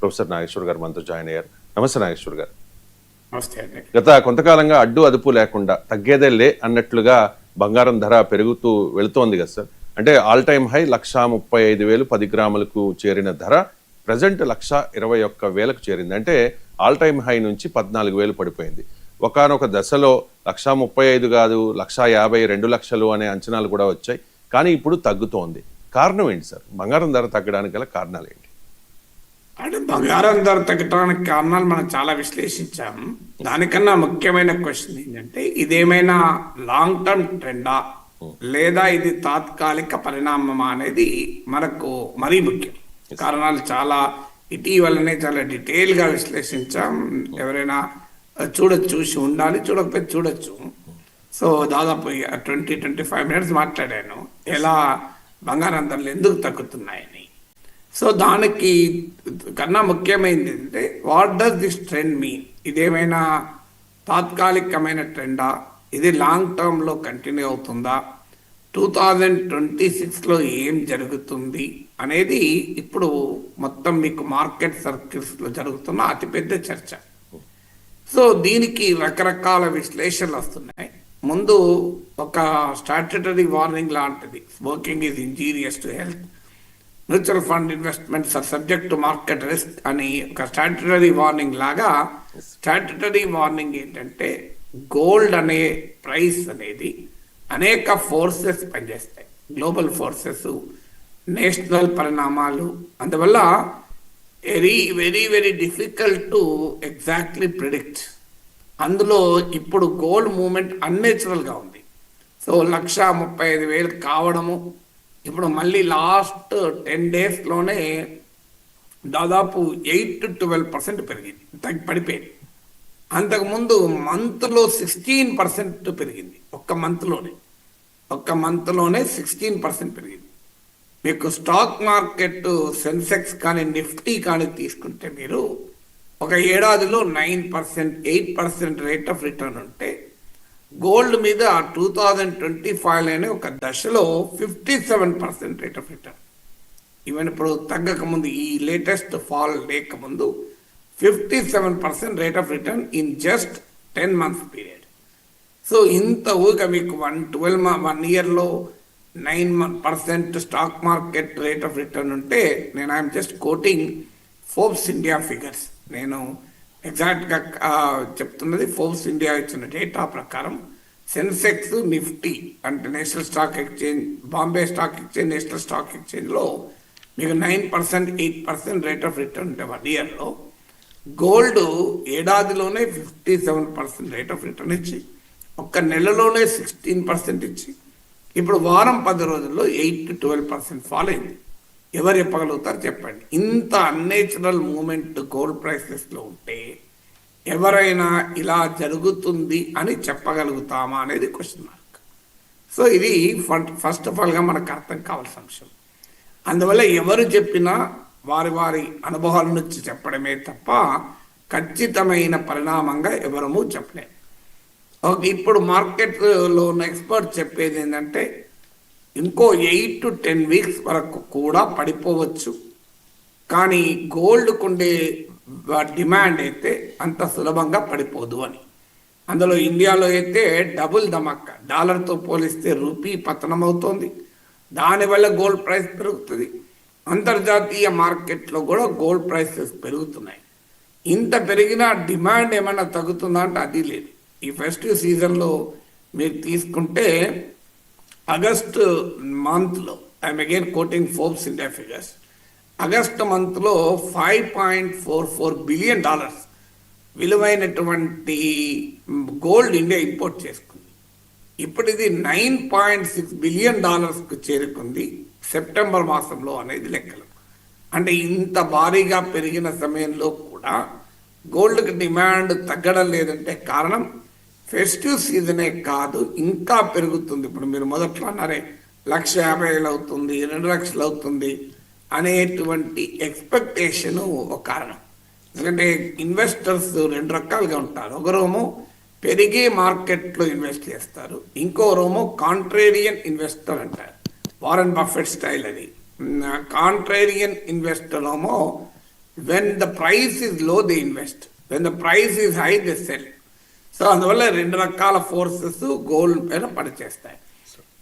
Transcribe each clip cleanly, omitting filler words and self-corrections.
Professor Nageshwar గారు మనతో join అయ్యారు. నమస్తే నాగేశ్వర్ గారు. నమస్తే అండి. గత కొంతకాలంగా అడ్డు అదుపు లేకుండా తగ్గేదేలే అన్నట్లుగా బంగారం ధర పెరుగుతూ వెళుతోంది కదా సార్. అంటే ఆల్ టైమ్ హై 1,35,000 10 గ్రాములకు చేరిన ధర ప్రజెంట్ 1,21,000కు చేరింది. అంటే ఆల్ టైమ్ హై నుంచి 14,000 పడిపోయింది. ఒకానొక దశలో 1,35,000 కాదు 1,50,000 2,00,000 అనే అంచనాలు కూడా వచ్చాయి. కానీ ఇప్పుడు తగ్గుతోంది. కారణం ఏంటి సార్? బంగారం ధర తగ్గడానికి గల కారణాలు ఏంటి? అంటే బంగారం ధర తగ్గడానికి కారణాలు మనం చాలా విశ్లేషించాం. దానికన్నా ముఖ్యమైన క్వశ్చన్ ఏంటంటే, ఇదేమైనా లాంగ్ టర్మ్ ట్రెండా లేదా ఇది తాత్కాలిక పరిణామమా అనేది మనకు మరీ ముఖ్యం. కారణాలు చాలా ఇటీవలనే చాలా డీటెయిల్గా విశ్లేషించాం. ఎవరైనా చూసి ఉండాలి, చూడకపోతే చూడొచ్చు. సో దాదాపు 20-25 మినిట్స్ మాట్లాడాను ఎలా బంగారం ధరలు ఎందుకు తగ్గుతున్నాయని. సో దానికి కన్నా ముఖ్యమైనది ఏంటంటే, what does this trend mean? ఇదేమైనా తాత్కాలికమైన ట్రెండా? ఇది లాంగ్ టర్మ్లో కంటిన్యూ అవుతుందా? 2026లో ఏం జరుగుతుంది అనేది ఇప్పుడు మొత్తం మీకు మార్కెట్ సర్కిల్స్లో జరుగుతున్న అతిపెద్ద చర్చ. సో దీనికి రకరకాల విశ్లేషణలు వస్తున్నాయి. ముందు ఒక స్టాట్యుటరీ వార్నింగ్ లాంటిది, smoking is injurious to health, mutual fund investments are subject to market risk అని ఒక స్టాట్యుటరీ వార్నింగ్ లాగా. స్టాట్యుటరీ వార్నింగ్ ఏంటంటే, గోల్డ్ అనే ప్రైస్ అనేది అనేక ఫోర్సెస్ పనిచేస్తాయి, గ్లోబల్ ఫోర్సెస్, నేషనల్ పరిణామాలు. అందువల్ల very very very difficult to exactly predict. అందులో ఇప్పుడు గోల్డ్ మూమెంట్ అన్నేచురల్గా ఉంది. సో 1,35,000 కావడము, ఇప్పుడు మళ్ళీ లాస్ట్ 10 డేస్లోనే దాదాపు 8-12% పెరిగింది, పడిపోయింది. అంతకుముందు మంత్లో 16% పెరిగింది. ఒక్క మంత్లోనే 16% పెరిగింది. మీకు స్టాక్ మార్కెట్ సెన్సెక్స్ కానీ నిఫ్టీ కానీ తీసుకుంటే మీరు ఒక ఏడాదిలో 9%, 8% రేట్ ఆఫ్ రిటర్న్ ఉంటే, గోల్డ్ మీద 2025లోనే ఒక దశలో 57% రేట్ ఆఫ్ రిటర్న్. ఈవెన్ ఇప్పుడు తగ్గకముందు, ఈ లేటెస్ట్ ఫాల్ లేకముందు 57% rate of return in just 10 months period. So ఇంత ఊగా మీకు 1 ఇయర్లో 9% stock market rate of return ఉంటే, నేను I'm just quoting Forbes India figures, నేను ఎగ్జాక్ట్గా చెప్తున్నది ఫోర్బ్స్ ఇండియా ఇచ్చిన డేటా ప్రకారం సెన్సెక్స్, నిఫ్టీ అంటే national stock exchange, Bombay stock exchange, national stock ఎక్స్చేంజ్లో మీకు 9%, 8% రేట్ ఆఫ్ రిటర్న్ ఉంటే 1 ఇయర్లో, గోల్డ్ ఏడాదిలోనే 57% రేట్ ఆఫ్ రిటర్న్ ఇచ్చి, ఒక్క నెలలోనే 16% ఇచ్చి, ఇప్పుడు వారం 10 రోజుల్లో 8-12% ఫాల్ అయింది. ఎవరు చెప్పగలుగుతారు చెప్పండి? ఇంత అన్నేచురల్ మూమెంట్ గోల్డ్ ప్రైసెస్లో ఉంటే ఎవరైనా ఇలా జరుగుతుంది అని చెప్పగలుగుతామా అనేది క్వశ్చన్ మార్క్. సో ఇది ఫస్ట్ ఆఫ్ ఆల్గా మనకు అర్థం కావాల్సిన అంశం. అందువల్ల ఎవరు చెప్పినా వారి అనుభవాల నుంచి చెప్పడమే తప్ప ఖచ్చితమైన పరిణామంగా ఎవరము చెప్పలేము. ఇప్పుడు మార్కెట్లో ఉన్న ఎక్స్పర్ట్ చెప్పేది ఏంటంటే, ఇంకో 8-10 weeks వరకు కూడా పడిపోవచ్చు, కానీ గోల్డ్కు ఉండే డిమాండ్ అయితే అంత సులభంగా పడిపోదు అని. అందులో ఇండియాలో అయితే డబుల్ ధమాకా, డాలర్తో పోలిస్తే రూపీ పతనం అవుతోంది, దానివల్ల గోల్డ్ ప్రైస్ పెరుగుతుంది. అంతర్జాతీయ మార్కెట్లో కూడా గోల్డ్ ప్రైసెస్ పెరుగుతున్నాయి. ఇంత పెరిగినా డిమాండ్ ఏమైనా తగ్గుతుందా అంటే అది లేదు. ఈ ఫెస్టివ్ సీజన్లో మీరు తీసుకుంటే ఆగస్ట్ మంత్లో, I'm again coating Forbes India figures, August మంత్లో $5.44 billion విలువైనటువంటి గోల్డ్ ఇండియా ఇంపోర్ట్ చేసుకుంది. ఇప్పుడు ఇది $9.6 billion చేరుకుంది సెప్టెంబర్ మాసంలో అనేది లెక్కలు. అంటే ఇంత భారీగా పెరిగిన సమయంలో కూడా గోల్డ్కి డిమాండ్ తగ్గడం లేదంటే కారణం ఫెస్టివ్ సీజనే కాదు, ఇంకా పెరుగుతుంది. ఇప్పుడు మీరు మొదట్లో అన్నారే 1,50,000 అవుతుంది, 2,00,000 అవుతుంది అనేటువంటి ఎక్స్పెక్టేషను ఒక కారణం. ఎందుకంటే ఇన్వెస్టర్స్ 2 రకాలుగా ఉంటారు. ఒకరేమో పెరిగే మార్కెట్లో ఇన్వెస్ట్ చేస్తారు, ఇంకోరేమో కాంట్రేరియన్ ఇన్వెస్టర్ అంటారు, వారెన్ బఫెట్ స్టైల్ అది. కాంట్రేరియన్ ఇన్వెస్టర్ ఏమో when the price is low they invest, when the price is high they sell. So అందువల్ల రెండు రకాల ఫోర్సెస్ గోల్డ్ పైన పనిచేస్తాయి.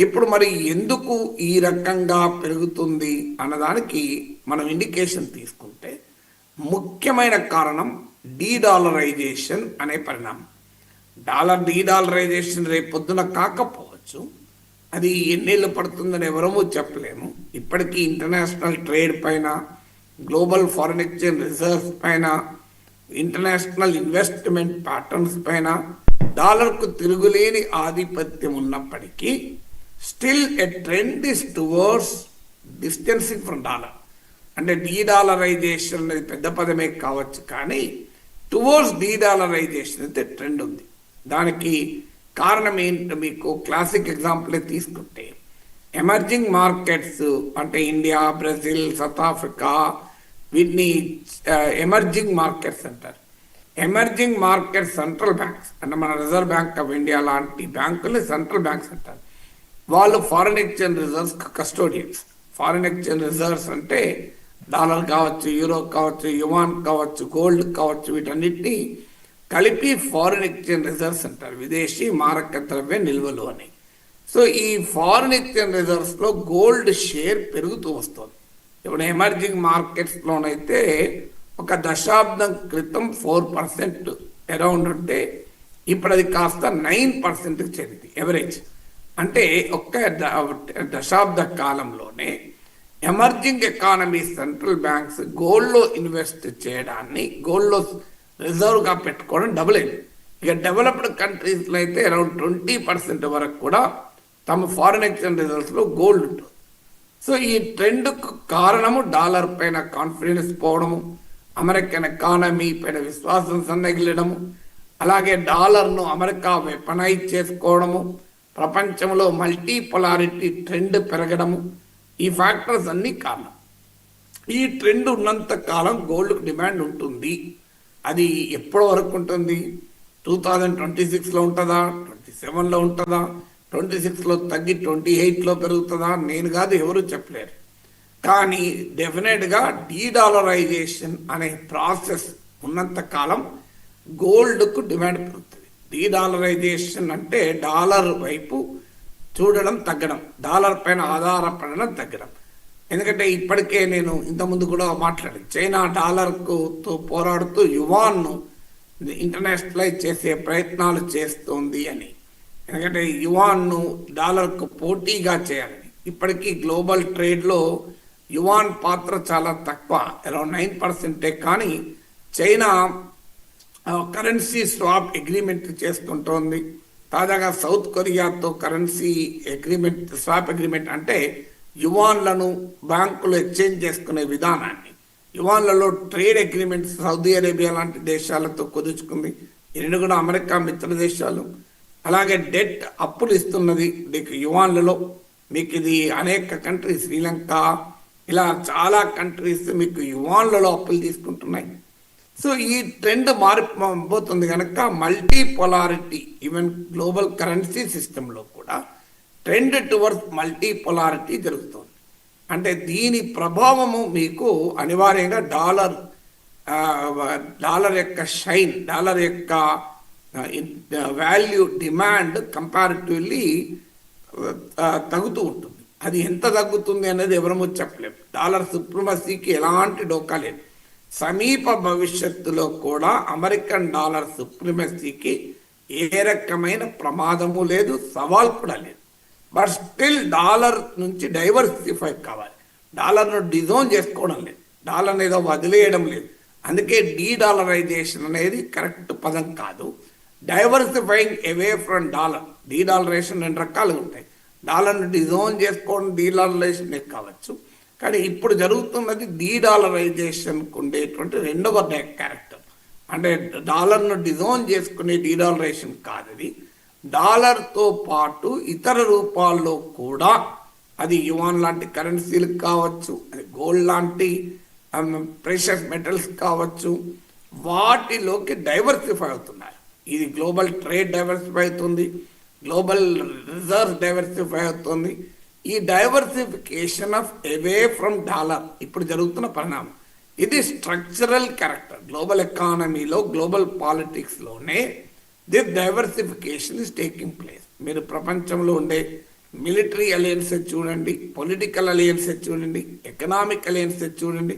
ఇప్పుడు మరి ఎందుకు ఈ రకంగా పెరుగుతుంది అన్నదానికి మనం ఇండికేషన్ తీసుకుంటే ముఖ్యమైన కారణం డీడాలరైజేషన్ అనే పరిణామం. డీడాలరైజేషన్ రేపు పొద్దున కాకపోవచ్చు, అది ఎన్నేళ్ళు పడుతుందని ఎవరమూ చెప్పలేము. ఇప్పటికీ ఇంటర్నేషనల్ ట్రేడ్ పైన, గ్లోబల్ ఫారిన్ ఎక్స్చేంజ్ రిజర్వ్స్ పైన, ఇంటర్నేషనల్ ఇన్వెస్ట్మెంట్ ప్యాటర్న్స్ పైన డాలర్కు తిరుగులేని ఆధిపత్యం ఉన్నప్పటికీ still a trend is towards distancing from dollar. అంటే డీడాలరైజేషన్ అనేది పెద్ద పదమే కావచ్చు, కానీ టువర్డ్స్ డీడాలరైజేషన్ అయితే ట్రెండ్ ఉంది. దానికి కారణం ఏంటో మీకు క్లాసిక్ ఎగ్జాంపుల్ తీసుకుంటే, ఎమర్జింగ్ మార్కెట్స్ అంటే ఇండియా, బ్రెజిల్, సౌత్ ఆఫ్రికా, వీటిని ఎమర్జింగ్ మార్కెట్స్ అంటారు. ఎమర్జింగ్ మార్కెట్ సెంట్రల్ బ్యాంక్స్ అంటే మన రిజర్వ్ బ్యాంక్ ఆఫ్ ఇండియా లాంటి బ్యాంకులు సెంట్రల్ బ్యాంక్స్ అంటారు. వాళ్ళు foreign exchange reserves custodians. Foreign exchange reserves అంటే డాలర్ కావచ్చు, యూరో కావచ్చు, యువాన్ కావచ్చు, గోల్డ్ కావచ్చు, వీటన్నిటిని కలిపి ఫారిన్ ఎక్స్చేంజ్ రిజర్వ్స్ అంటారు, విదేశీ మారక ద్రవ్య నిల్వలు అని. సో ఈ ఫారిన్ ఎక్స్చేంజ్ రిజర్వ్స్లో గోల్డ్ షేర్ పెరుగుతూ వస్తుంది. ఇప్పుడు ఎమర్జింగ్ మార్కెట్స్లోనైతే ఒక దశాబ్దం క్రితం 4% అరౌండ్ ఉంటే ఇప్పుడు అది కాస్త 9% చేరింది ఎవరేజ్. అంటే ఒక్క దశాబ్ద కాలంలోనే ఎమర్జింగ్ ఎకానమీ సెంట్రల్ బ్యాంక్స్ గోల్డ్లో ఇన్వెస్ట్ చేయడాన్ని, గోల్డ్లో రిజర్వ్గా పెట్టుకోవడం డబుల్ అయింది. ఇక డెవలప్డ్ కంట్రీస్లో అయితే అరౌండ్ 20% వరకు కూడా తమ ఫారిన్ ఎక్స్చేంజ్ రిజర్వ్స్లో గోల్డ్ ఉంటుంది. సో ఈ ట్రెండ్కు కారణము డాలర్ పైన కాన్ఫిడెన్స్ పోవడము, అమెరికన్ ఎకానమీ పైన విశ్వాసం సన్నగిల్లడము, అలాగే డాలర్ను అమెరికా వెపనైజ్ చేసుకోవడము, ప్రపంచంలో మల్టీపోలారిటీ ట్రెండ్ పెరగడము, ఈ ఫ్యాక్టర్స్ అన్నీ కారణం. ఈ ట్రెండ్ ఉన్నంత కాలం గోల్డ్కు డిమాండ్ ఉంటుంది. అది ఎప్పటి వరకు ఉంటుంది? 2026లో ఉంటుందా, 27లో ఉంటుందా, 26లో తగ్గి 28లో పెరుగుతుందా? నేను కాదు, ఎవరు చెప్పలేరు. కానీ డెఫినెట్గా డీడాలరైజేషన్ అనే ప్రాసెస్ ఉన్నంత కాలం గోల్డ్కు డిమాండ్ పెరుగుతుంది. డీడాలరైజేషన్ అంటే డాలర్ వైపు చూడడం తగ్గడం, డాలర్ పైన ఆధారపడడం తగ్గడం. ఎందుకంటే ఇప్పటికే నేను ఇంతకుముందు కూడా మాట్లాడాను, చైనా డాలర్తో పోరాడుతూ యువాన్ను ఇంటర్నేషనలైజ్ చేసే ప్రయత్నాలు చేస్తోంది అని. ఎందుకంటే యువాన్ను డాలర్కు పోటీగా చేయాలని. ఇప్పటికీ గ్లోబల్ ట్రేడ్లో యువాన్ పాత్ర చాలా తక్కువ, అరౌండ్ 9%. కానీ చైనా కరెన్సీ స్వాప్ అగ్రిమెంట్ చేసుకుంటోంది. తాజాగా సౌత్ కొరియాతో కరెన్సీ అగ్రిమెంట్, స్వాప్ అగ్రిమెంట్ అంటే యువాన్లను బ్యాంకులు ఎక్స్చేంజ్ చేసుకునే విధానాన్ని, యువాన్లలో ట్రేడ్ అగ్రిమెంట్స్ సౌదీ అరేబియా లాంటి దేశాలతో కుదుర్చుకుంది. ఈ రెండు కూడా అమెరికా మిత్ర దేశాలు. అలాగే డెట్ అప్పులు ఇస్తున్నది యువాన్లలో. మీకు ఇది అనేక కంట్రీస్, శ్రీలంక ఇలా చాలా కంట్రీస్ మీకు యువాన్లలో అప్పులు తీసుకుంటున్నాయి. సో ఈ ట్రెండ్ మారిపోతుంది కనుక మల్టీపోలారిటీ, ఈవెన్ గ్లోబల్ కరెన్సీ సిస్టంలో కూడా ట్రెండ్ టువర్డ్స్ మల్టీపోలారిటీ జరుగుతుంది. అంటే దీని ప్రభావము మీకు అనివార్యంగా డాలర్ యొక్క షైన్, డాలర్ యొక్క వాల్యూ, డిమాండ్ కంపారిటివ్లీ తగ్గుతూ ఉంటుంది. అది ఎంత తగ్గుతుంది అనేది ఎవరమూ చెప్పలేము. డాలర్ సుప్రమసీకి ఎలాంటి డోకా లేదు. సమీప భవిష్యత్తులో కూడా అమెరికన్ డాలర్ సుప్రమసీకి ఏ రకమైన ప్రమాదము లేదు, సవాల్ కూడా లేదు. బట్ స్టిల్ డాలర్ నుంచి డైవర్సిఫై కావాలి. డాలర్ను డిజోన్ చేసుకోవడం లేదు, డాలర్ ఏదో వదిలేయడం లేదు. అందుకే డీడాలరైజేషన్ అనేది కరెక్ట్ పదం కాదు. Diversifying away from dollar. Dedollarisation 2 రకాలుగా ఉంటాయి. డాలర్ను డిజోన్ చేసుకోవడం డీడాలరైజేషన్ కావచ్చు. కానీ ఇప్పుడు జరుగుతున్నది డీడాలరైజేషన్కు ఉండేటువంటి రెండవ క్యారెక్టర్. అంటే డాలర్ను డిజోన్ చేసుకునే డీడాలరేషన్ కాదు. అది డాలర్తో పాటు ఇతర రూపాల్లో కూడా, అది యువాన్ లాంటి కరెన్సీలు కావచ్చు, అది గోల్డ్ లాంటి ప్రెషస్ మెటల్స్ కావచ్చు, వాటిలోకి డైవర్సిఫై అవుతున్నారు. ఇది గ్లోబల్ ట్రేడ్ డైవర్సిఫై అవుతుంది, గ్లోబల్ రిజర్వ్ డైవర్సిఫై అవుతుంది. ఈ diversification of away from dollar ఇప్పుడు జరుగుతున్న పరిణామం. ఇది స్ట్రక్చరల్ క్యారెక్టర్. గ్లోబల్ ఎకానమీలో, గ్లోబల్ పాలిటిక్స్లోనే this diversification is taking place. మీరు ప్రపంచంలో ఉండే మిలిటరీ అలయన్సెస్ చూడండి, పొలిటికల్ అలయన్సెస్ చూడండి, ఎకనామిక్ అలయన్సెస్ చూడండి,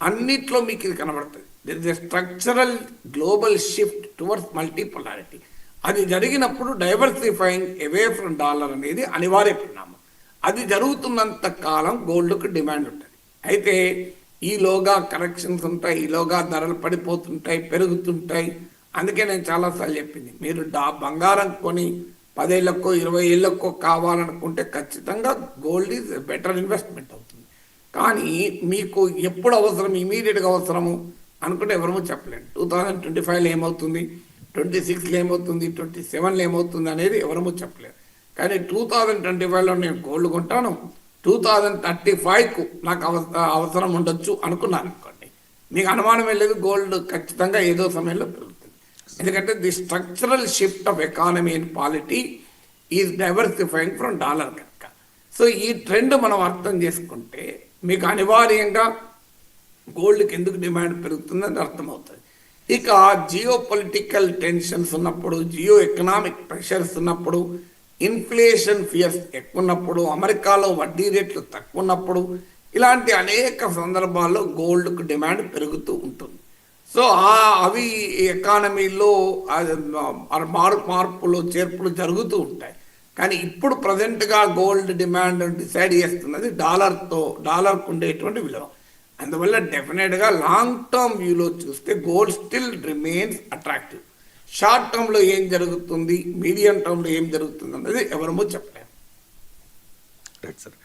అన్నిట్లో మీకు ఇది కనబడుతుంది. There is a structural global shift towards multipolarity. అది జరిగినప్పుడు డైవర్సిఫైయింగ్ అవే ఫ్రమ్ డాలర్ అనేది అనివార్య పరిణామం. అది జరుగుతున్నంత కాలం గోల్డ్కు డిమాండ్ ఉంటుంది. అయితే ఈలోగా కరెక్షన్స్ ఉంటాయి, ఈలోగా ధరలు పడిపోతుంటాయి, పెరుగుతుంటాయి. అందుకే నేను చాలాసార్లు చెప్పింది, మీరు బంగారం కొని 10 ఏళ్ళకో 20 ఏళ్ళకో కావాలనుకుంటే ఖచ్చితంగా గోల్డ్ ఈజ్ బెటర్ ఇన్వెస్ట్మెంట్ అవుతుంది. కానీ మీకు ఎప్పుడు అవసరం, ఇమీడియట్గా అవసరము అనుకుంటే ఎవరూ చెప్పలేండి. 2025లో ఏమవుతుంది, 26లో ఏమవుతుంది, 27లో ఏమవుతుంది అనేది ఎవరూ చెప్పలేరు. కానీ 2025లో నేను గోల్డ్ కొంటాను, 2035కు నాకు అవసరం ఉండొచ్చు అనుకున్నాను అనుకోండి, మీకు అనుమానం లేదు, గోల్డ్ ఖచ్చితంగా ఏదో సమయంలో పెరుగుతుంది. ఎందుకంటే the structural shift of economy and polity is diversifying from dollar కనుక. సో ఈ ట్రెండ్ మనం అర్థం చేసుకుంటే మీకు అనివార్యంగా గోల్డ్కి ఎందుకు డిమాండ్ పెరుగుతుందని అర్థమవుతుంది. ఇక జియో పొలిటికల్ టెన్షన్స్ ఉన్నప్పుడు, జియో ఎకనామిక్ ప్రెషర్స్ ఉన్నప్పుడు, ఇన్ఫ్లేషన్ ఫియర్స్ ఎక్కువ ఉన్నప్పుడు, అమెరికాలో వడ్డీ రేట్లు తక్కువ ఉన్నప్పుడు, ఇలాంటి అనేక సందర్భాల్లో గోల్డ్కు డిమాండ్ పెరుగుతూ ఉంటుంది. సో అవి ఎకానమీలో మార్పులు చేర్పులు జరుగుతూ ఉంటాయి. కానీ ఇప్పుడు ప్రజెంట్గా గోల్డ్ డిమాండ్ డిసైడ్ చేస్తున్నది డాలర్కు ఉండేటువంటి విలువ. అందువల్ల డెఫినెట్గా లాంగ్ టర్మ్ వ్యూలో చూస్తే gold still remains attractive. Short టర్మ్లో ఏం జరుగుతుంది, మీడియం టర్మ్లో ఏం జరుగుతుంది అన్నది ఎవరమో చెప్పలేము. Right sir.